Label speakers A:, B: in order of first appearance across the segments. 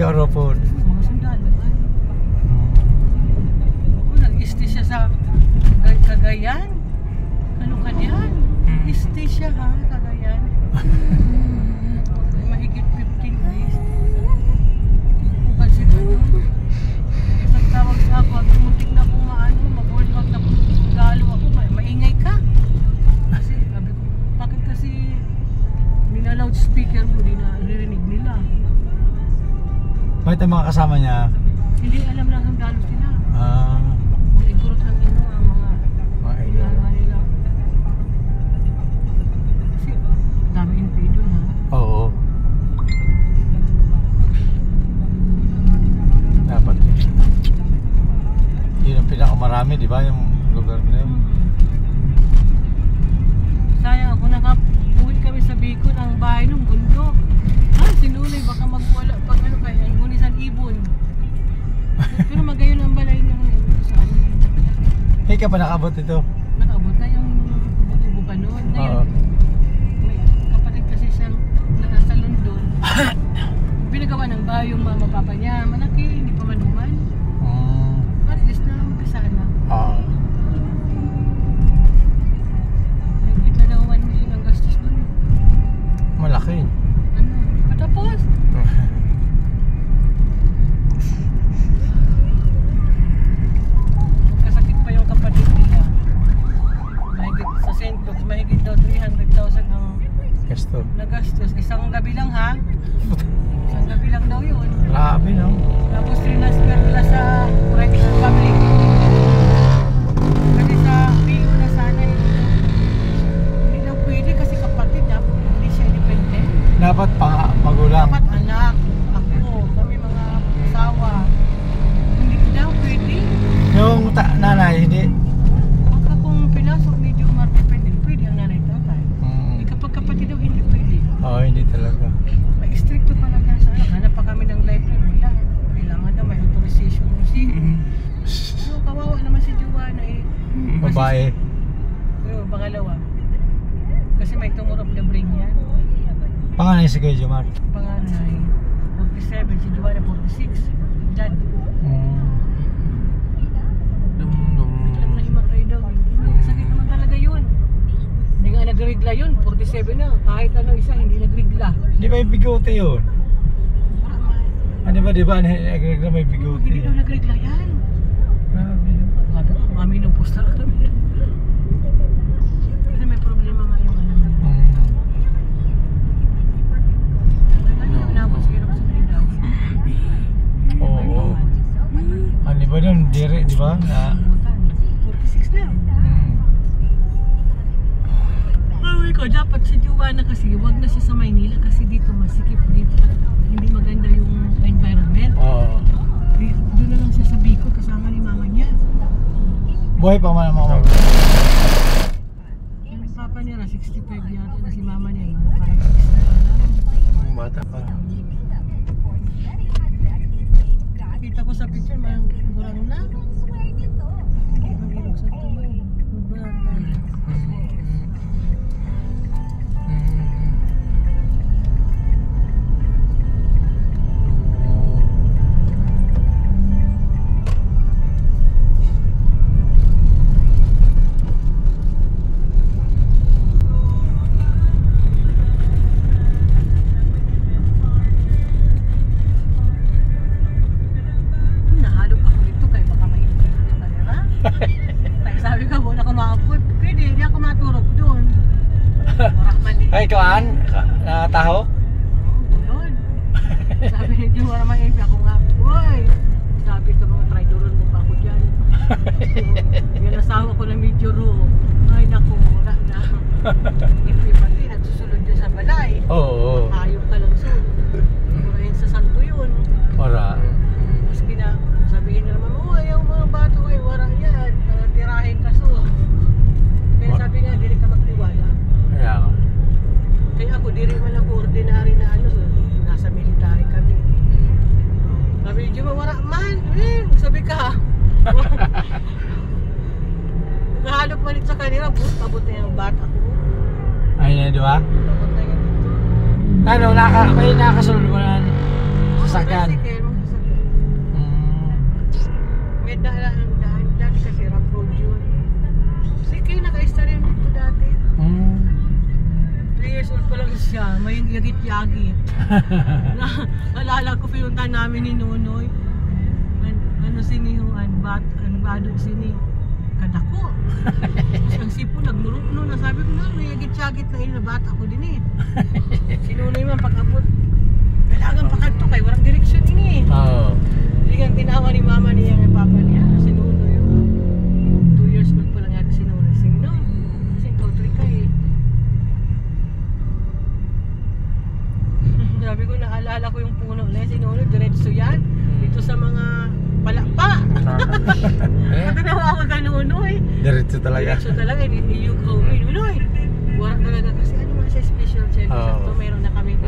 A: ikaw ropon.
B: Mga sundalo man. Ako nag-stay siya sa Cagayan. Ano ka diyan? Stay siya ha, Cagayan. Mahigit 15 days. Kasi nagtawag sa ako, muntik na akong mag-work out na galo ako, maingay ka. Kasi sabi ko, bakit kasi nila-loudspeaker mo, di na ririnig nila.
A: Bakit ang mga kasama niya?
B: Hindi alam lang ang galo sila.
A: Ah.
B: Mga igurot ang ino, ang mga ilala nila. Kasi dami yung pay doon ha.
A: Oo. Dapat yun ang pinakamarami, di ba? Yung lugar na yun.
B: Sayang ako, nakapuwit kami sa Bicol, ang bahay ng bundok. Sinulay, baka magwala pag ano kaya, ang Gunisan Ibon. Pero magayon ang balay ng sa ano.
A: Hey, ka pa nakabot ito?
B: Nakaabot na yung kubo-kubo pa noon.
A: Oo.
B: May kapatid kasi siyang nasa London. Pinagawa ng bahay yung mama papa niya. Malaki, hindi pa manuman. At least na umpisa na.
A: Oo.
B: Nagkit na daw 1 million ang gastos doon.
A: Malaki.
B: Ano? Patapos? Kasakit pa yung kapatid nila. Mahigit sa St. Luke's, mahigit daw 300,000 ang
A: Gasto.
B: nagastos. Isang gabi lang ha? Isang gabi lang daw yun.
A: Grabe, no?
B: Tapos transfer nila sa private public. Kasi sa PO na sana hindi daw pwede kasi kapatid na hindi siya independent.
A: Dapat magulang.
B: Dapat anak, ako, kami mga asawa. Hindi daw pwede.
A: Yung nanay, hindi.
B: Baka kung pinasok ni Jomar dependent, pwede ang nanay tatay. Kapag kapatid daw hindi pwede.
A: Oo, hindi talaga.
B: May stricto pala dyan sa anak. Hanap pa kami ng lifeline. Wala. Kailangan daw may authorization ng CEO. So, kawawa naman si Joanna eh.
A: Babae.
B: Yung pangalawa. Kasi may tumor of the brain yan.
A: Panganay si Kuya Jomar.
B: Panganay, 47. Si Joanna, 46. Dad. Biglang nahimatay daw. Sakit naman talaga yun. Hindi nga nagrigla yun. 47 na. Kahit ano isa, hindi nagrigla.
A: Di ba yung bigote yun? Ano ba, di ba? Nagregla may bigote.
B: Hindi daw nagrigla yan.
A: Grabe.
B: Sabi ko, kami nung poster kami. Kasi may problema nga yung ano. Inabot sa hirap sa kanila.
A: Oo. Ano ba doon? Dire, di ba?
B: 46 na. Sabi ko, dapat si Joanna kasi wag na siya sa Maynila kasi dito masikip dito. Hindi maganda yung environment.
A: Oo.
B: Doon na lang siya sa Bicol kasama ni mama niya.
A: Buhay pa man ang mga mag...
B: Yung papa niya na 65 yata na si mama niya. Parang 60 na lang.
A: Bata pa.
B: Kita ko sa picture, mayang gurang na. Mag-ilog sa tuloy. Gurang na. Nahalog ako dito kaya baka mainit yung kamera. Kaya sabi ko, wala ko makapot. Pwede, hindi ako maturog doon. Warak mali.
A: Ay, kawan? Nakataho?
B: Doon. Sabi ni Joe, wala mainit ako nga. Uy! Sabi ko, mga traidoron mo pa ako dyan. Yung asawa ko na medyo raw. Ay, naku, wala na. Hindi pati, nagsusunod dyan sa balay.
A: Oo.
B: Ayaw ka lang so. Murahin sa santo yun.
A: Ora.
B: Maski na, sabihin na naman, oh, ayaw mga bato ay wala yan. Tirahin ka so. Kaya sabi nga, dili ka magtiwala.
A: Kaya ka.
B: Kaya ako, dili man ako ordinary na ano, so, nasa military kami. Sabi niyo, wala man. Sabi ka. Nakahalok man ito sa kanila, pabot na yung bata ko.
A: Ayun na, di ba?
B: Pabot na yan dito.
A: Ano, may nakasunod mo na sasakyan.
B: Tricycle, mga sasakyan.
A: Mm.
B: May daan dati kasi rough road yun. Sige, naka-istorya dito dati. 3 years old pa lang siya, may yagit-yagit. Naalala ko pinunta namin ni Nonoy. Ano sinihuan, bado sini. Kadako. Ang sipo nagnurok no, nasabi ko na, may yagit-yagit na na bata ko din eh. Si Nonoy man pag-abot. Kailangan pa kanto kay walang direksyon ini.
A: Oo.
B: Hindi kang tinawa ni mama niya ng papa niya. Si Nonoy yung 2 years old pa lang yata si Nonoy. Sige no, kasi country ka eh. Sabi ko, naalala ko yung puno na si Nonoy, diretso yan. Dito sa mga palakpa. Tinawa ako ka Nonoy.
A: Diretso talaga.
B: Diretso talaga, you go me. Nonoy, wala talaga kasi ano nga siya special service.
A: Oo.
B: So mayroon na kami.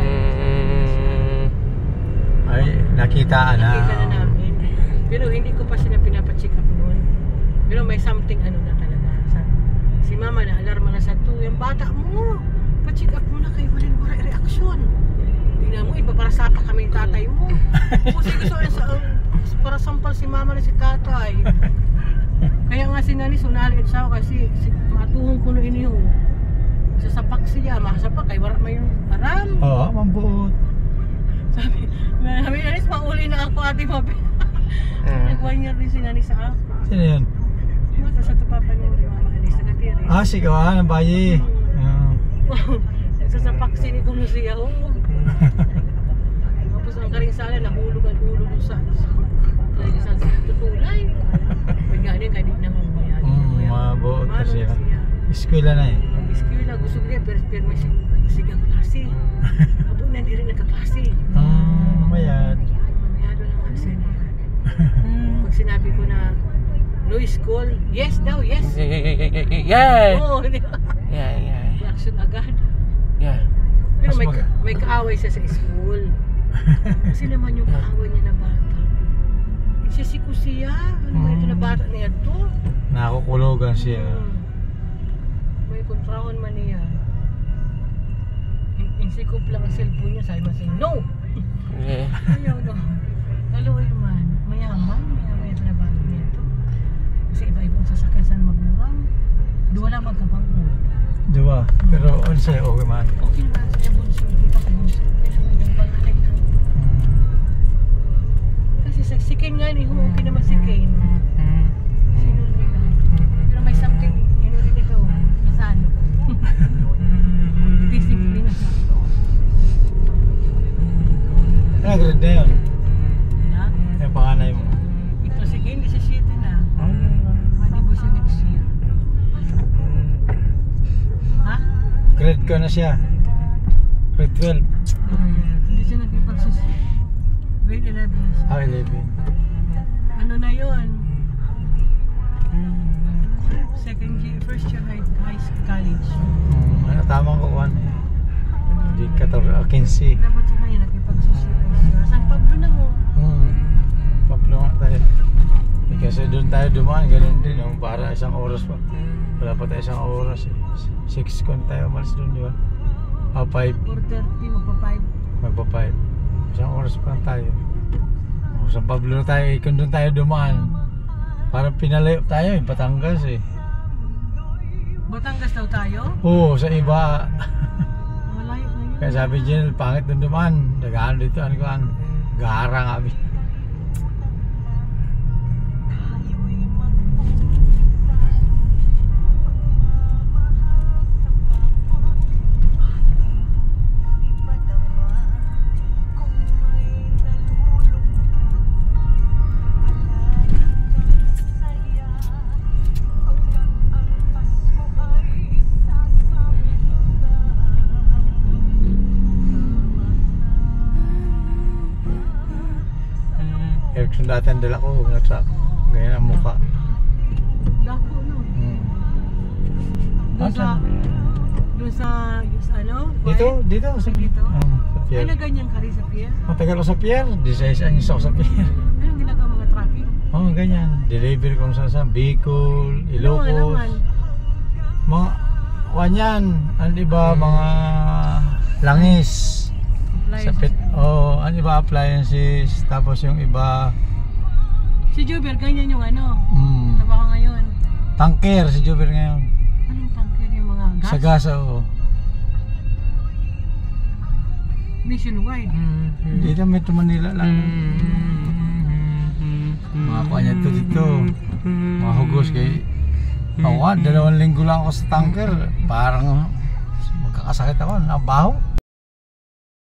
A: Ay, nakita na.
B: Nakita na namin. Pero hindi ko pa sila pinapacheck up noon. Pero may something ano na talaga. Si mama na alarma na sa 2. Yung bata mo, pa-check up mo na kay wala reaksyon. Tingnan mo, iba para sapa kami yung tatay mo. Kasi gusto niya para sampal si mama na si tatay. Kaya nga si Nani sunalit siya kasi matuhong kuno ini ho. Sasapak siya, masapak kay wala may yung aram.
A: Oo, mambuot.
B: Sabi Nanis, mauli na ako ate mabi. Nag-1 year din si Nani sa ako.
A: Sino yun?
B: Mata sa tupapan ni Mama Alice na katiri.
A: Ah, si Kawan, ng bayi.
B: Sasapak sini kuno siya ho. Tapos ang karing sala nahulog ang ulo dun sa tutulay. Pagkali ka din naman
A: Mabuot na siya. Eskwela na eh.
B: Eskwela, gusto ko niya pero may sigang klase. Abo na hindi rin nagkaklase.
A: Mayad.
B: Mayado lang nga siya niya. Pag sinabi ko na no school, yes daw, yes.
C: Yeah.
B: Oo, di ba?
C: Yeah.
B: Reaction agad.
C: Yeah.
B: Pero may kaaway siya sa school. Kasi naman yung kaaway niya na bata. Nagsisiko siya. Ano ba ito na bata niya to?
A: Nakukulogan siya.
B: May kontrahon man niya. Insikop lang ang cellphone niya. Sabi man siya, no!
C: Yeah.
B: Ayaw no. Kaloy man. Mayaman ito na bata niya to. Kasi iba-ibang sasakyan sa magmurang. Duwa lang magkapangkul.
A: Diba? Pero on siya, okay man.
B: Okay naman siya bunso. Kita ko bunso. Pero yung pangalay lang. Kasi si Kane nga ni okay naman si Kane. Sino nila? Pero may something rin ito. Saan? Discipline.
A: Ano grade na yun?
B: Na?
A: Yung panganay mo.
B: Ito si Kane, 17 na. Malibo siya next year. Ha?
A: Grade ko na siya. Grade 12.
B: Hindi siya nagpipagsusi. Grade 11 na siya.
A: Ah, 11.
B: Ano na yun? First year high school college.
A: Ano tamang kukuhan eh. Hindi 15.
B: Dapat siya ngayon nagpipagsusi. San Pablo na mo.
A: Pablo nga tayo. Kasi doon tayo dumaan, ganun din. Yung para isang oras pa. Wala pa tayo isang oras eh. 6 kon tayo umalis doon, di ba? 5.
B: 4:30, magpa 5.
A: Isang oras pa lang tayo. San Pablo na tayo, kung doon tayo dumaan. Parang pinalayo tayo eh, Batangas eh.
B: Batangas daw tayo?
A: Oo, sa iba.
B: Malayo na yun.
A: Kaya sabi Jill, pangit doon dumaan. Dagaan dito, ano ko ang gara nga. Erickson dati ang dala ko, na truck. Ganyan ang mukha.
B: Dako, no? Doon sa ano?
A: Dito. Sa
B: Dito?
A: sa pier.
B: Ano ganyan ka rin sa pier?
A: Matagal ako sa pier. 16 anyos ako sa pier.
B: Anong ginagawa mga traffic?
A: Ganyan. Deliver kung saan. Bicol, Ilocos.
B: Naman.
A: Mga, kanyan. Ano iba, mga langis.
B: appliances.
A: Ang iba appliances, tapos yung iba
B: Si Juber, ganyan yung ano,
A: mm,
B: trabaho ngayon.
A: tanker si Juber ngayon.
B: Anong tanker yung mga gas?
A: Sa gas, oo.
B: Nationwide.
A: Dito Metro Manila lang. Mga kuha niya dito. Mga hugos kay ako, 2 linggo lang ako sa tanker. Parang magkakasakit ako, nabaho.